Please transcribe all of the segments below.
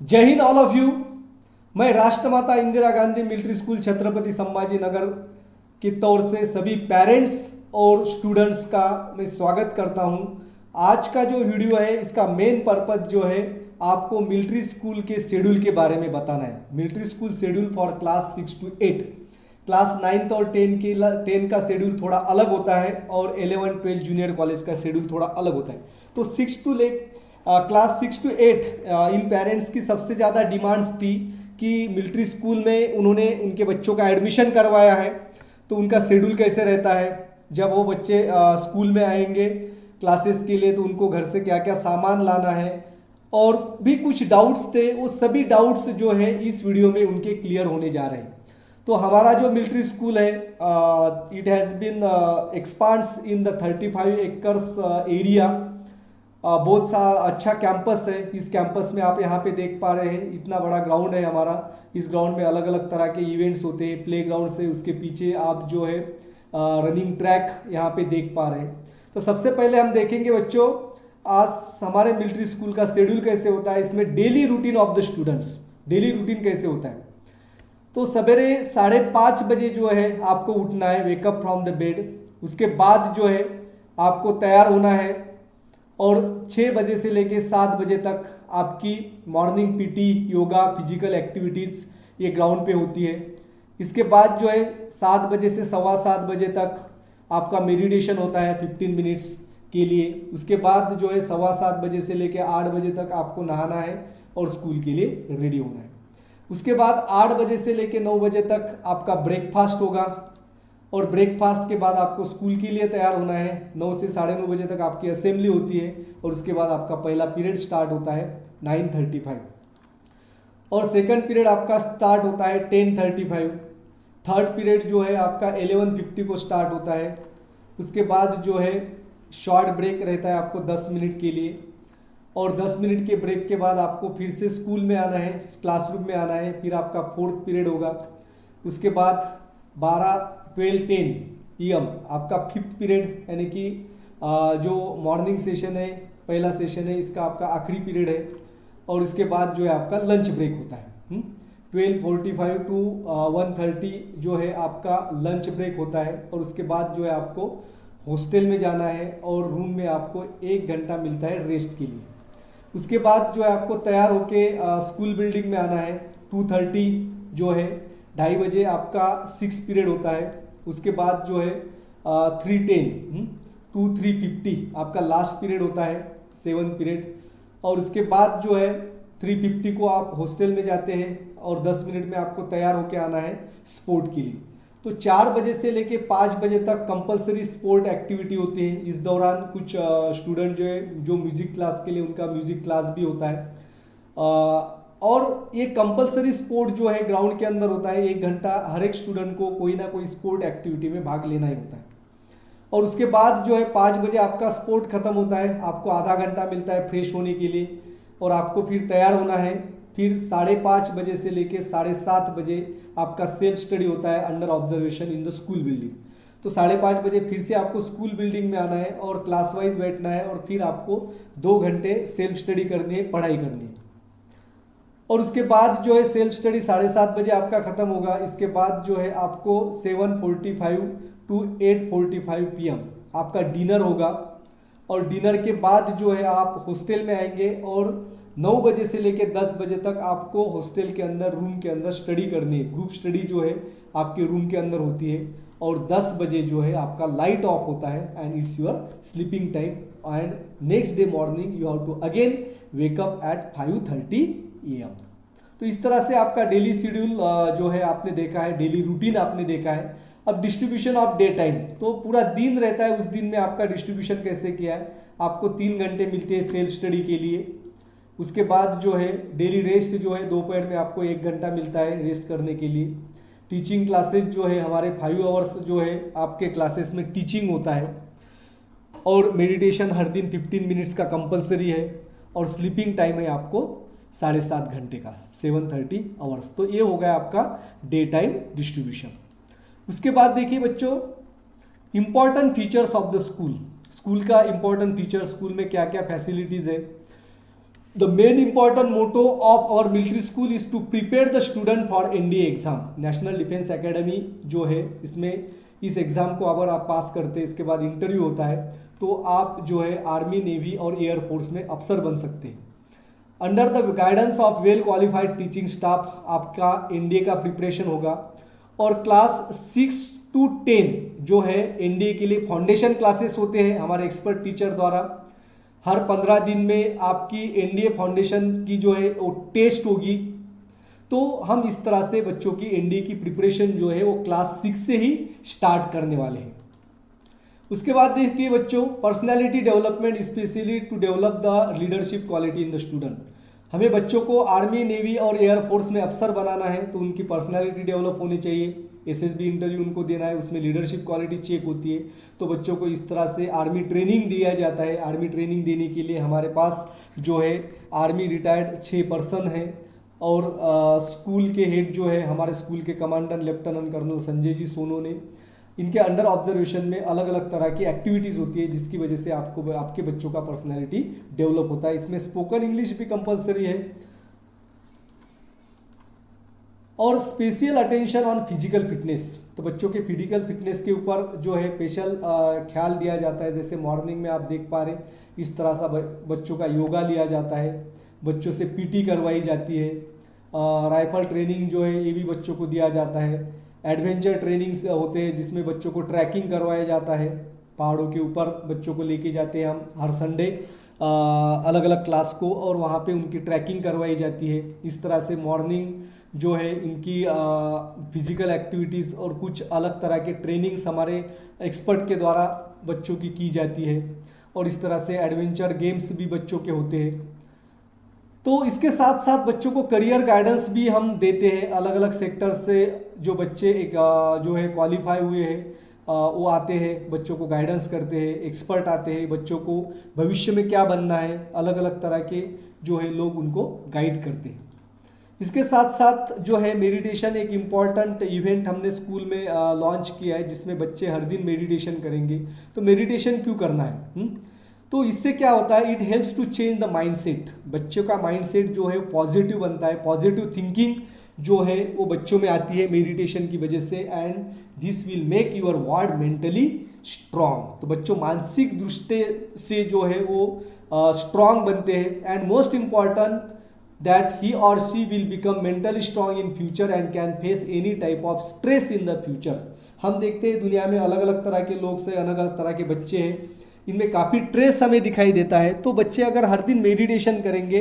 जय Hind all of you. मैं राष्ट्रमाता Indira Gandhi military school Chhatrapati Sambhaji Nagar की तौर से सभी पेरेंट्स और स्टूडेंट्स का मैं स्वागत करता हूं। आज का जो वीडियो है इसका मेन पर्पज जो है आपको मिलिट्री स्कूल के शेड्यूल के बारे में बताना है। Military school schedule for class 6 to 8, class 9th और 10 का शेड्यूल थोड़ा अलग होता है और 11 12 जूनियर कॉलेज का शेड्यूल थोड़ा अलग होता है। तो क्लास 6 to 8 इन पेरेंट्स की सबसे ज़्यादा डिमांड्स थी कि मिलिट्री स्कूल में उन्होंने उनके बच्चों का एडमिशन करवाया है, तो उनका शेड्यूल कैसे रहता है जब वो बच्चे स्कूल में आएंगे क्लासेस के लिए, तो उनको घर से क्या क्या सामान लाना है और भी कुछ डाउट्स थे। वो सभी डाउट्स जो है इस वीडियो में उनके क्लियर होने जा रहे हैं। तो हमारा जो मिलिट्री स्कूल है it has been expands in the 35 acres area. बहुत सा अच्छा कैंपस है। इस कैंपस में आप यहाँ पे देख पा रहे हैं इतना बड़ा ग्राउंड है हमारा। इस ग्राउंड में अलग अलग तरह के इवेंट्स होते हैं। प्ले ग्राउंड से उसके पीछे आप जो है रनिंग ट्रैक यहाँ पे देख पा रहे हैं। तो सबसे पहले हम देखेंगे बच्चों आज हमारे मिलिट्री स्कूल का शेड्यूल कैसे होता है। इसमें daily routine of the students, daily routine कैसे होता है। तो सवेरे 5:30 बजे जो है आपको उठना है, वेकअप फ्रॉम द बेड। उसके बाद जो है आपको तैयार होना है और 6 बजे से लेके 7 बजे तक आपकी morning PT, yoga, physical activities ये ग्राउंड पे होती है। इसके बाद जो है 7 बजे से 7:15 बजे तक आपका मेडिटेशन होता है 15 मिनट्स के लिए। उसके बाद जो है 7:15 बजे से लेके 8 बजे तक आपको नहाना है और स्कूल के लिए रेडी होना है। उसके बाद 8 बजे से लेके 9 बजे तक आपका ब्रेकफास्ट होगा और ब्रेकफास्ट के बाद आपको स्कूल के लिए तैयार होना है। 9 से 9:30 बजे तक आपकी असेंबली होती है और उसके बाद आपका पहला पीरियड स्टार्ट होता है 9:35 और सेकंड पीरियड आपका स्टार्ट होता है 10:35। थर्ड पीरियड जो है आपका 11:50 को स्टार्ट होता है। उसके बाद जो है शॉर्ट ब्रेक रहता है आपको 10 मिनट के लिए और 10 मिनट के ब्रेक के बाद आपको फिर से स्कूल में आना है, क्लासरूम में आना है। फिर आपका फोर्थ पीरियड होगा। उसके बाद 12:10 PM आपका फिफ्थ पीरियड यानी कि जो मॉर्निंग सेशन है, पहला सेशन है, इसका आपका आखिरी पीरियड है और इसके बाद जो है आपका लंच ब्रेक होता है। 12:45 to 1:30 जो है आपका लंच ब्रेक होता है और उसके बाद जो है आपको हॉस्टल में जाना है और रूम में आपको 1 घंटा मिलता है रेस्ट के लिए। उसके बाद जो है आपको तैयार होके स्कूल बिल्डिंग में आना है। 2:30 जो है 2:30 बजे आपका 6 पीरियड होता है। उसके बाद जो है 3:10 to 3:50 आपका लास्ट पीरियड होता है, 7 पीरियड। और उसके बाद जो है 3:50 को आप हॉस्टल में जाते हैं और 10 मिनट में आपको तैयार होके आना है स्पोर्ट के लिए। तो 4 बजे से लेके 5 बजे तक कंपलसरी स्पोर्ट एक्टिविटी होती है। इस दौरान कुछ स्टूडेंट जो है जो म्यूजिक क्लास के लिए उनका म्यूजिक क्लास भी होता है और ये कंपलसरी स्पोर्ट जो है ग्राउंड के अंदर होता है। 1 घंटा हर एक स्टूडेंट को कोई ना कोई स्पोर्ट एक्टिविटी में भाग लेना ही होता है। और उसके बाद जो है 5 बजे आपका स्पोर्ट खत्म होता है। आपको आधा घंटा मिलता है फ्रेश होने के लिए और आपको फिर तैयार होना है। फिर 5:30 बजे से लेके 7:30 बजे आपका सेल्फ स्टडी होता है under observation in the school building. तो 5:30 बजे फिर से आपको स्कूल बिल्डिंग में आना है और क्लास वाइज बैठना है और फिर आपको 2 घंटे सेल्फ स्टडी करनी है, पढ़ाई करनी है। और उसके बाद जो है सेल्फ स्टडी 7:30 बजे आपका ख़त्म होगा। इसके बाद जो है आपको 7:45 to 8:45 PM आपका डिनर होगा और डिनर के बाद जो है आप हॉस्टल में आएंगे और 9 बजे से लेकर 10 बजे तक आपको हॉस्टल के अंदर रूम के अंदर स्टडी करनी है। ग्रुप स्टडी जो है आपके रूम के अंदर होती है और 10 बजे जो है आपका लाइट ऑफ होता है and it's your sleeping time and next day morning you have to again wake up at 5:30 AM। तो इस तरह से आपका डेली शेड्यूल जो है आपने देखा है, डेली रूटीन आपने देखा है। अब डिस्ट्रीब्यूशन ऑफ डे टाइम, तो पूरा दिन रहता है, उस दिन में आपका डिस्ट्रीब्यूशन कैसे किया है। आपको 3 घंटे मिलते हैं सेल्फ स्टडी के लिए। उसके बाद जो है डेली रेस्ट जो है दोपहर में आपको 1 घंटा मिलता है रेस्ट करने के लिए। टीचिंग क्लासेस जो है हमारे 5 आवर्स जो है आपके क्लासेस में टीचिंग होता है और मेडिटेशन हर दिन 15 मिनट्स का कंपलसरी है और स्लीपिंग टाइम है आपको 7.5 घंटे का, 7:30 आवर्स। तो ये हो गया आपका डे टाइम डिस्ट्रीब्यूशन। उसके बाद देखिए बच्चों important features of the school. School का इंपॉर्टेंट फीचर, स्कूल में क्या क्या फैसिलिटीज़ है। The main important motto of our military school is to prepare the student for NDA exam. National defence academy जो है, इसमें इस एग्ज़ाम को अगर आप पास करते हैं, इसके बाद इंटरव्यू होता है, तो आप जो है आर्मी, नेवी और एयरफोर्स में अफसर बन सकते हैं। Under the guidance of well qualified teaching staff आपका एनडीए का प्रिपरेशन होगा। और क्लास 6 to 10 जो है एनडीए के लिए फाउंडेशन क्लासेस होते हैं हमारे एक्सपर्ट टीचर द्वारा। हर 15 दिन में आपकी एनडीए फाउंडेशन की जो है वो टेस्ट होगी। तो हम इस तरह से बच्चों की एनडीए की प्रिपरेशन जो है वो क्लास 6 से ही स्टार्ट करने वाले हैं। उसके बाद देखिए बच्चों, personality development, specially to develop the leadership quality in the student. हमें बच्चों को आर्मी, नेवी और एयरफोर्स में अफसर बनाना है, तो उनकी पर्सनालिटी डेवलप होनी चाहिए। एसएसबी इंटरव्यू उनको देना है, उसमें लीडरशिप क्वालिटी चेक होती है। तो बच्चों को इस तरह से आर्मी ट्रेनिंग दिया जाता है। आर्मी ट्रेनिंग देने के लिए हमारे पास जो है आर्मी रिटायर्ड 6 पर्सन हैं। और स्कूल के हेड जो है हमारे स्कूल के commander lieutenant colonel Sanjay ji Sonone, इनके अंडर ऑब्जर्वेशन में अलग अलग तरह की एक्टिविटीज़ होती है, जिसकी वजह से आपको आपके बच्चों का पर्सनैलिटी डेवलप होता है। इसमें स्पोकन इंग्लिश भी कंपलसरी है। और special attention on physical fitness, तो बच्चों के फिजिकल फिटनेस के ऊपर जो है स्पेशल ख्याल दिया जाता है। जैसे मॉर्निंग में आप देख पा रहे इस तरह सा बच्चों का योगा लिया जाता है, बच्चों से पीटी करवाई जाती है। राइफल ट्रेनिंग जो है ये भी बच्चों को दिया जाता है। एडवेंचर ट्रेनिंग्स होते हैं जिसमें बच्चों को ट्रैकिंग करवाया जाता है। पहाड़ों के ऊपर बच्चों को लेके जाते हैं हम हर संडे अलग अलग क्लास को, और वहाँ पे उनकी ट्रैकिंग करवाई जाती है। इस तरह से मॉर्निंग जो है इनकी फिजिकल एक्टिविटीज़ और कुछ अलग तरह के ट्रेनिंग्स हमारे एक्सपर्ट के द्वारा बच्चों की जाती है। और इस तरह से एडवेंचर गेम्स भी बच्चों के होते हैं। तो इसके साथ साथ बच्चों को करियर गाइडेंस भी हम देते हैं। अलग अलग सेक्टर से जो बच्चे एक जो है क्वालिफाई हुए हैं वो आते हैं, बच्चों को गाइडेंस करते हैं। एक्सपर्ट आते हैं, बच्चों को भविष्य में क्या बनना है, अलग अलग तरह के जो है लोग उनको गाइड करते हैं। इसके साथ साथ जो है मेडिटेशन एक इम्पॉर्टेंट इवेंट हमने स्कूल में लॉन्च किया है, जिसमें बच्चे हर दिन मेडिटेशन करेंगे। तो मेडिटेशन क्यों करना है? तो इससे क्या होता है, it helps to change the mindset. बच्चों का माइंडसेट जो है पॉजिटिव बनता है। पॉजिटिव थिंकिंग जो है वो बच्चों में आती है मेडिटेशन की वजह से। And this will make your word mentally strong. तो बच्चों मानसिक दृष्टि से जो है वो स्ट्रांग बनते हैं। And most important that he और she will become mentally strong in future and can face any type of stress in the future. हम देखते हैं दुनिया में अलग अलग तरह के लोग से, अलग अलग तरह के बच्चे हैं, इनमें काफ़ी ट्रेस हमें दिखाई देता है। तो बच्चे अगर हर दिन मेडिटेशन करेंगे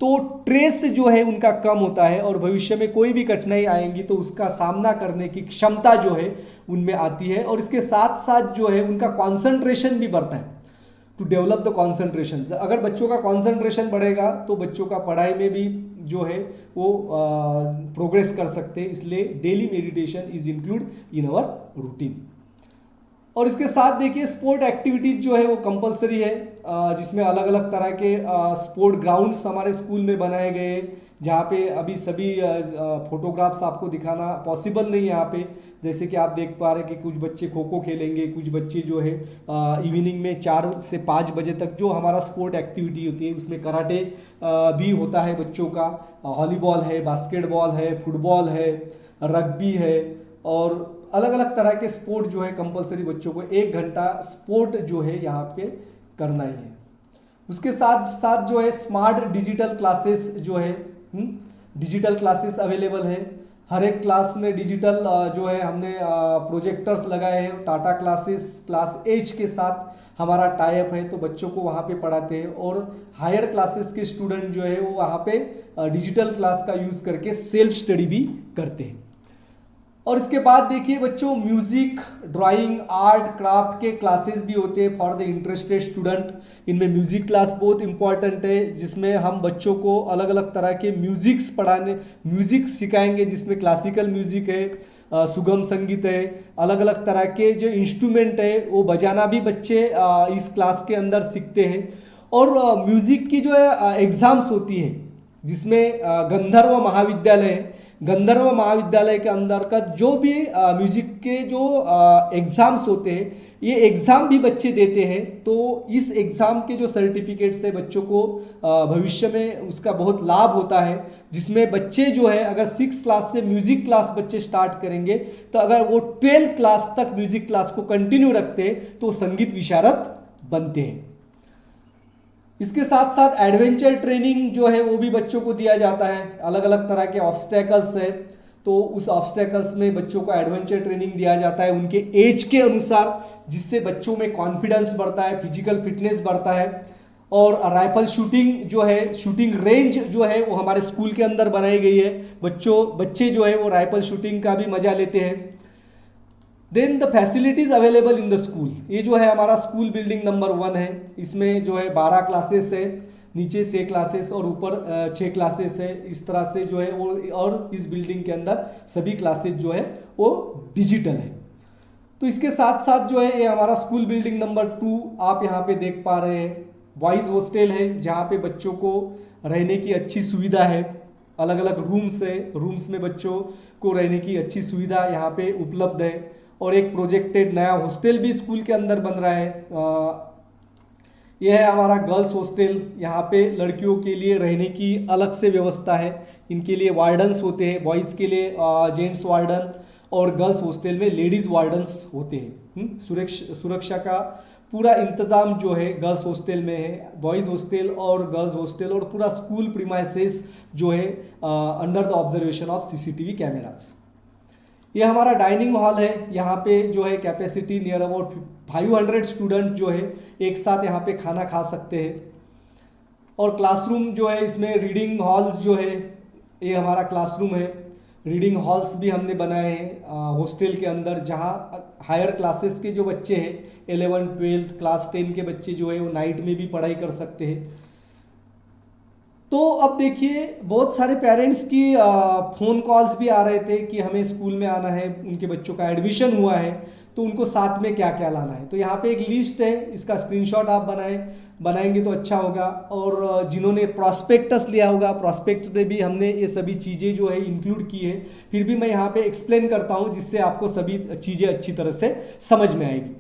तो ट्रेस जो है उनका कम होता है, और भविष्य में कोई भी कठिनाई आएंगी तो उसका सामना करने की क्षमता जो है उनमें आती है। और इसके साथ साथ जो है उनका कॉन्सेंट्रेशन भी बढ़ता है, टू डेवलप द कॉन्सेंट्रेशन। अगर बच्चों का कॉन्सेंट्रेशन बढ़ेगा तो बच्चों का पढ़ाई में भी जो है वो प्रोग्रेस कर सकते हैं। इसलिए daily meditation is include in our routine. और इसके साथ देखिए स्पोर्ट एक्टिविटीज जो है वो कंपलसरी है, जिसमें अलग अलग तरह के स्पोर्ट ग्राउंड्स हमारे स्कूल में बनाए गए हैं, जहाँ पे अभी सभी फोटोग्राफ्स आपको दिखाना पॉसिबल नहीं है यहाँ पे। जैसे कि आप देख पा रहे हैं कि कुछ बच्चे खो खो खेलेंगे, कुछ बच्चे जो है इवनिंग में 4 से 5 बजे तक जो हमारा स्पोर्ट एक्टिविटी होती है उसमें कराटे भी होता है बच्चों का, वॉलीबॉल है, बास्केटबॉल है, फुटबॉल है, रग्बी है, और अलग अलग तरह के स्पोर्ट जो है कंपलसरी बच्चों को 1 घंटा स्पोर्ट जो है यहाँ पे करना ही है। उसके साथ साथ जो है स्मार्ट डिजिटल क्लासेस जो है, डिजिटल क्लासेस अवेलेबल है। हर एक क्लास में डिजिटल जो है हमने प्रोजेक्टर्स लगाए हैं। टाटा क्लासेस क्लास एज के साथ हमारा टाई अप है, तो बच्चों को वहाँ पे पढ़ाते हैं। और हायर क्लासेस के स्टूडेंट जो है वो वहाँ पे डिजिटल क्लास का यूज़ करके सेल्फ स्टडी भी करते हैं। और इसके बाद देखिए बच्चों म्यूजिक, ड्राइंग, आर्ट, क्राफ्ट के क्लासेस भी होते हैं फॉर द इंटरेस्टेड स्टूडेंट। इनमें म्यूजिक क्लास बहुत इंपॉर्टेंट है, जिसमें हम बच्चों को अलग अलग तरह के म्यूजिक सिखाएंगे, जिसमें क्लासिकल म्यूजिक है, सुगम संगीत है, अलग अलग तरह के जो इंस्ट्रूमेंट है वो बजाना भी बच्चे इस क्लास के अंदर सीखते हैं। और म्यूजिक की जो है एग्जाम्स होती है, जिसमें गंधर्व महाविद्यालय है। गंधर्व महाविद्यालय के अंदर का जो भी म्यूजिक के जो एग्ज़ाम्स होते हैं, ये एग्ज़ाम भी बच्चे देते हैं। तो इस एग्ज़ाम के जो सर्टिफिकेट्स है बच्चों को भविष्य में उसका बहुत लाभ होता है, जिसमें बच्चे जो है अगर 6 क्लास से म्यूज़िक क्लास बच्चे स्टार्ट करेंगे तो अगर वो 12 क्लास तक म्यूज़िक क्लास को कंटिन्यू रखते हैं तो संगीत विशारद बनते हैं। इसके साथ साथ एडवेंचर ट्रेनिंग जो है वो भी बच्चों को दिया जाता है। अलग अलग तरह के ऑब्स्टेकल्स है, तो उस ऑब्स्टेकल्स में बच्चों को एडवेंचर ट्रेनिंग दिया जाता है उनके एज के अनुसार, जिससे बच्चों में कॉन्फिडेंस बढ़ता है, फिजिकल फिटनेस बढ़ता है। और राइफल शूटिंग जो है, शूटिंग रेंज जो है वो हमारे स्कूल के अंदर बनाई गई है। बच्चे जो है वो राइफल शूटिंग का भी मजा लेते हैं। Then the facilities available in the school, ये जो है हमारा स्कूल बिल्डिंग नंबर 1 है। इसमें जो है 12 क्लासेस है, नीचे 6 क्लासेस और ऊपर 6 क्लासेस है। इस तरह से जो है और इस बिल्डिंग के अंदर सभी क्लासेस जो है वो डिजिटल है। तो इसके साथ साथ जो है ये हमारा स्कूल बिल्डिंग नंबर 2 आप यहाँ पे देख पा रहे हैं। बॉयज़ हॉस्टल है जहाँ पे बच्चों को रहने की अच्छी सुविधा है। अलग अलग रूम्स है, रूम्स में बच्चों को रहने की अच्छी सुविधा यहाँ पे उपलब्ध है। और एक प्रोजेक्टेड नया हॉस्टल भी स्कूल के अंदर बन रहा है। यह है हमारा गर्ल्स हॉस्टल। यहाँ पे लड़कियों के लिए रहने की अलग से व्यवस्था है। इनके लिए वार्डन्स होते हैं, बॉयज़ के लिए जेंट्स वार्डन और गर्ल्स हॉस्टल में लेडीज़ वार्डन्स होते हैं। सुरक्षा का पूरा इंतज़ाम जो है गर्ल्स हॉस्टल में है। बॉयज़ हॉस्टल और गर्ल्स हॉस्टल और पूरा स्कूल प्रीमाइसेस जो है under the observation of CCTV cameras. ये हमारा डाइनिंग हॉल है। यहाँ पे जो है कैपेसिटी नियर अबाउट 500 स्टूडेंट जो है एक साथ यहाँ पे खाना खा सकते हैं। और क्लासरूम जो है, इसमें रीडिंग हॉल्स जो है, ये हमारा क्लासरूम है। रीडिंग हॉल्स भी हमने बनाए हैं हॉस्टल के अंदर, जहाँ हायर क्लासेस के जो बच्चे हैं 11, 12, क्लास 10 के बच्चे जो है वो नाइट में भी पढ़ाई कर सकते हैं। तो अब देखिए बहुत सारे पेरेंट्स की फ़ोन कॉल्स भी आ रहे थे कि हमें स्कूल में आना है, उनके बच्चों का एडमिशन हुआ है तो उनको साथ में क्या क्या लाना है। तो यहाँ पे एक लिस्ट है, इसका स्क्रीनशॉट आप बनाएंगे तो अच्छा होगा। और जिन्होंने प्रॉस्पेक्टस लिया होगा, प्रॉस्पेक्टस में भी हमने ये सभी चीज़ें जो है इंक्लूड की है। फिर भी मैं यहाँ पे एक्सप्लेन करता हूँ जिससे आपको सभी चीज़ें अच्छी तरह से समझ में आएगी।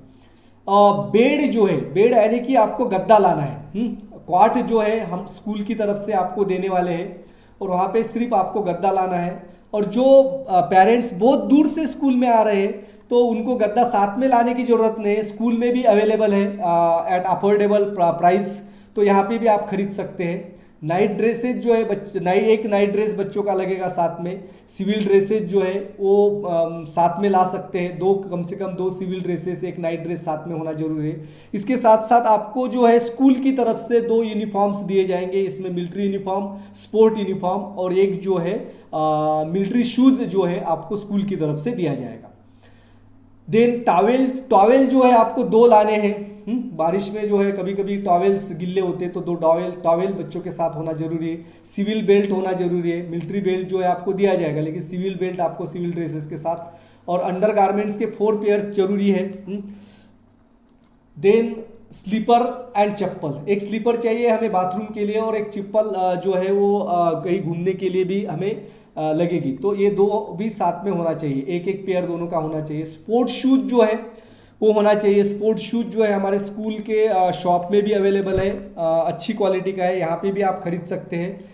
बेड जो है, बेड यानी कि आपको गद्दा लाना है। क्वाट जो है हम स्कूल की तरफ से आपको देने वाले हैं और वहाँ पे सिर्फ आपको गद्दा लाना है। और जो पेरेंट्स बहुत दूर से स्कूल में आ रहे हैं तो उनको गद्दा साथ में लाने की ज़रूरत नहीं है, स्कूल में भी अवेलेबल है एट अफोर्डेबल प्राइस। तो यहाँ पे भी आप खरीद सकते हैं। नाइट ड्रेसेज जो है एक नाइट ड्रेस बच्चों का लगेगा साथ में। सिविल ड्रेसेज जो है वो साथ में ला सकते हैं, कम से कम 2 सिविल ड्रेसेस, एक नाइट ड्रेस साथ में होना जरूरी है। इसके साथ साथ आपको जो है स्कूल की तरफ से 2 यूनिफॉर्म्स दिए जाएंगे। इसमें मिलिट्री यूनिफॉर्म, स्पोर्ट यूनिफॉर्म और एक जो है मिलिट्री शूज़ जो है आपको स्कूल की तरफ से दिया जाएगा। देन टॉवेल जो है आपको 2 लाने हैं। बारिश में जो है कभी कभी टॉवेल्स गिल्ले होते हैं तो 2 टॉवेल बच्चों के साथ होना जरूरी है। सिविल बेल्ट होना जरूरी है। मिलिट्री बेल्ट जो है आपको दिया जाएगा, लेकिन सिविल बेल्ट आपको सिविल ड्रेसेस के साथ। और अंडर गारमेंट्स के 4 पेयर्स जरूरी है। देन स्लीपर एंड चप्पल, एक स्लीपर चाहिए हमें बाथरूम के लिए और एक चप्पल जो है वो कहीं घूमने के लिए भी हमें लगेगी। तो ये 2 भी साथ में होना चाहिए, एक पेयर दोनों का होना चाहिए। स्पोर्ट्स शूज जो है वो होना चाहिए। स्पोर्ट्स शूज जो है हमारे स्कूल के शॉप में भी अवेलेबल है, अच्छी क्वालिटी का है, यहाँ पे भी आप खरीद सकते हैं।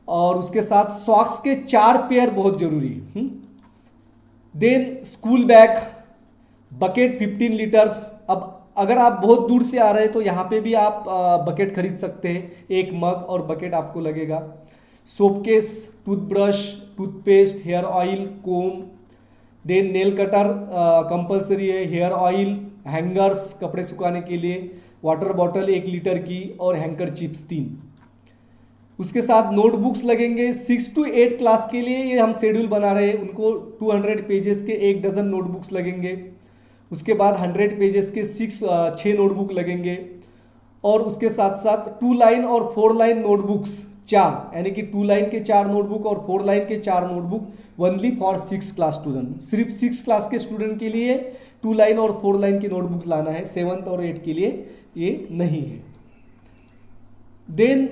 और उसके साथ सॉक्स के 4 पेयर बहुत जरूरी है। Then school bag, bucket 15 litre. अब अगर आप बहुत दूर से आ रहे हैं तो यहाँ पे भी आप बकेट खरीद सकते हैं, एक मग और बकेट आपको लगेगा। Soap case, toothbrush, toothpaste, hair oil, comb. Then nail cutter compulsory है, हेयर ऑयल, हैंगर्स कपड़े सुखाने के लिए, वाटर बॉटल 1 लीटर की और हैंकर चिप्स 3। उसके साथ नोटबुक्स लगेंगे 6 to 8 क्लास के लिए। ये हम शेड्यूल बना रहे हैं, उनको 200 पेजेस के 1 डज़न नोटबुक्स लगेंगे। उसके बाद 100 पेजेस के 6 नोटबुक लगेंगे। और उसके साथ साथ 2 लाइन और 4 लाइन नोटबुक्स 4, यानी कि 2 लाइन के 4 नोटबुक और 4 लाइन के 4 notebook only for 6 class student. सिर्फ 6 क्लास के स्टूडेंट के लिए 2 लाइन और 4 लाइन की नोटबुक लाना है, 7th और 8th के लिए ये नहीं है। देन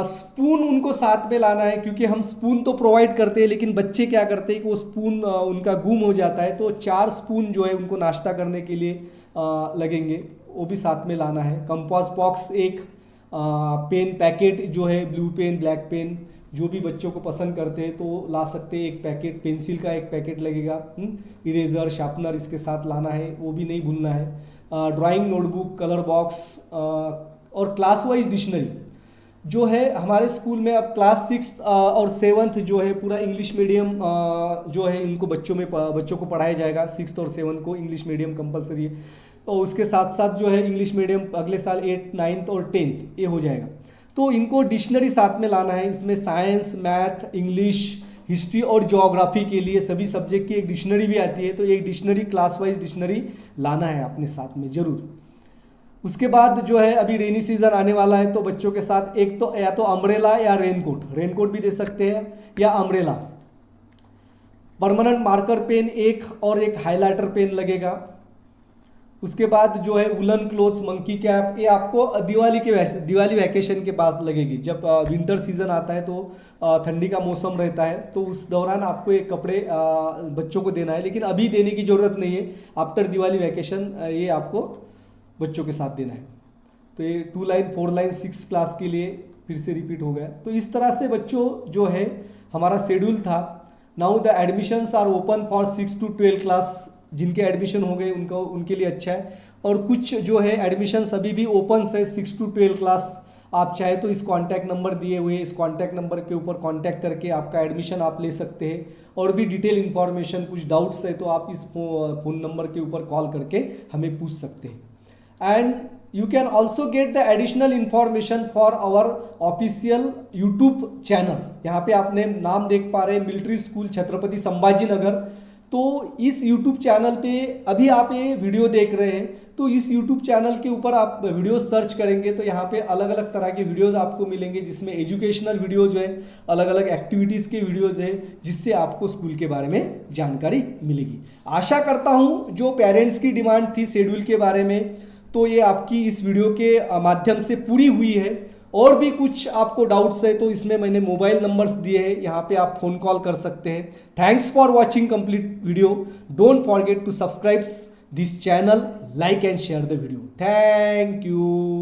स्पून उनको साथ में लाना है, क्योंकि हम स्पून तो प्रोवाइड करते हैं लेकिन बच्चे क्या करते हैं कि वो स्पून उनका गुम हो जाता है, तो 4 स्पून जो है उनको नाश्ता करने के लिए लगेंगे, वो भी साथ में लाना है। कंपास बॉक्स एक, पेन पैकेट जो है ब्लू पेन ब्लैक पेन जो भी बच्चों को पसंद करते हैं तो ला सकते हैं, एक पैकेट पेंसिल का एक पैकेट लगेगा। इरेजर शार्पनर इसके साथ लाना है, वो भी नहीं भूलना है। ड्राइंग नोटबुक, कलर बॉक्स और क्लास वाइज डिक्शनरी जो है हमारे स्कूल में अब क्लास 6 और 7th जो है पूरा इंग्लिश मीडियम जो है इनको बच्चों को पढ़ाया जाएगा। 6th और 7th को इंग्लिश मीडियम कंपलसरी है, और उसके साथ साथ जो है इंग्लिश मीडियम अगले साल 8th 9th और 10th ये हो जाएगा। तो इनको डिक्शनरी साथ में लाना है, इसमें साइंस, मैथ, इंग्लिश, हिस्ट्री और ज्योग्राफी के लिए सभी सब्जेक्ट की एक डिक्शनरी भी आती है, तो एक डिक्शनरी क्लास वाइज डिक्शनरी लाना है अपने साथ में ज़रूर। उसके बाद जो है अभी रेनी सीजन आने वाला है, तो बच्चों के साथ एक तो या तो अम्ब्रेला या रेनकोट भी दे सकते हैं, या अम्ब्रेला। परमानेंट मार्कर पेन एक और एक हाइलाइटर पेन लगेगा। उसके बाद जो है वुलन क्लोथ्स, मंकी कैप, ये आपको दिवाली वैकेशन के पास लगेगी। जब विंटर सीजन आता है तो ठंडी का मौसम रहता है, तो उस दौरान आपको एक कपड़े बच्चों को देना है, लेकिन अभी देने की ज़रूरत नहीं है, आफ्टर दिवाली वैकेशन ये आपको बच्चों के साथ देना है। तो ये 2 लाइन 4 लाइन 6 क्लास के लिए फिर से रिपीट हो गया। तो इस तरह से बच्चों जो है हमारा शेड्यूल था। Now the admissions are open for 6 to 12 class, जिनके एडमिशन हो गए उनके लिए अच्छा है, और कुछ जो है एडमिशन्स अभी भी ओपन है 6 to 12 क्लास। आप चाहे तो इस कॉन्टैक्ट नंबर दिए हुए, इस कॉन्टैक्ट नंबर के ऊपर कॉन्टैक्ट करके आपका एडमिशन आप ले सकते हैं, और भी डिटेल इन्फॉर्मेशन कुछ डाउट्स है तो आप इस फ़ोन नंबर के ऊपर कॉल करके हमें पूछ सकते हैं। And you can also get the additional information for our official YouTube channel। यहाँ पे आपने नाम देख पा रहे हैं मिलिट्री स्कूल छत्रपति संभाजी नगर। तो इस YouTube चैनल पे अभी आप ये वीडियो देख रहे हैं, तो इस YouTube चैनल के ऊपर आप वीडियो सर्च करेंगे तो यहाँ पे अलग अलग तरह के वीडियोस आपको मिलेंगे, जिसमें एजुकेशनल वीडियोज है, अलग अलग एक्टिविटीज़ के वीडियोज है, जिससे आपको स्कूल के बारे में जानकारी मिलेगी। आशा करता हूँ जो पेरेंट्स की डिमांड थी शेड्यूल के बारे में, तो ये आपकी इस वीडियो के माध्यम से पूरी हुई है। और भी कुछ आपको डाउट्स है तो इसमें मैंने मोबाइल नंबर्स दिए हैं, यहाँ पे आप फ़ोन कॉल कर सकते हैं। Thanks for watching complete video. Don't forget to subscribe this channel, like and share the video. Thank you.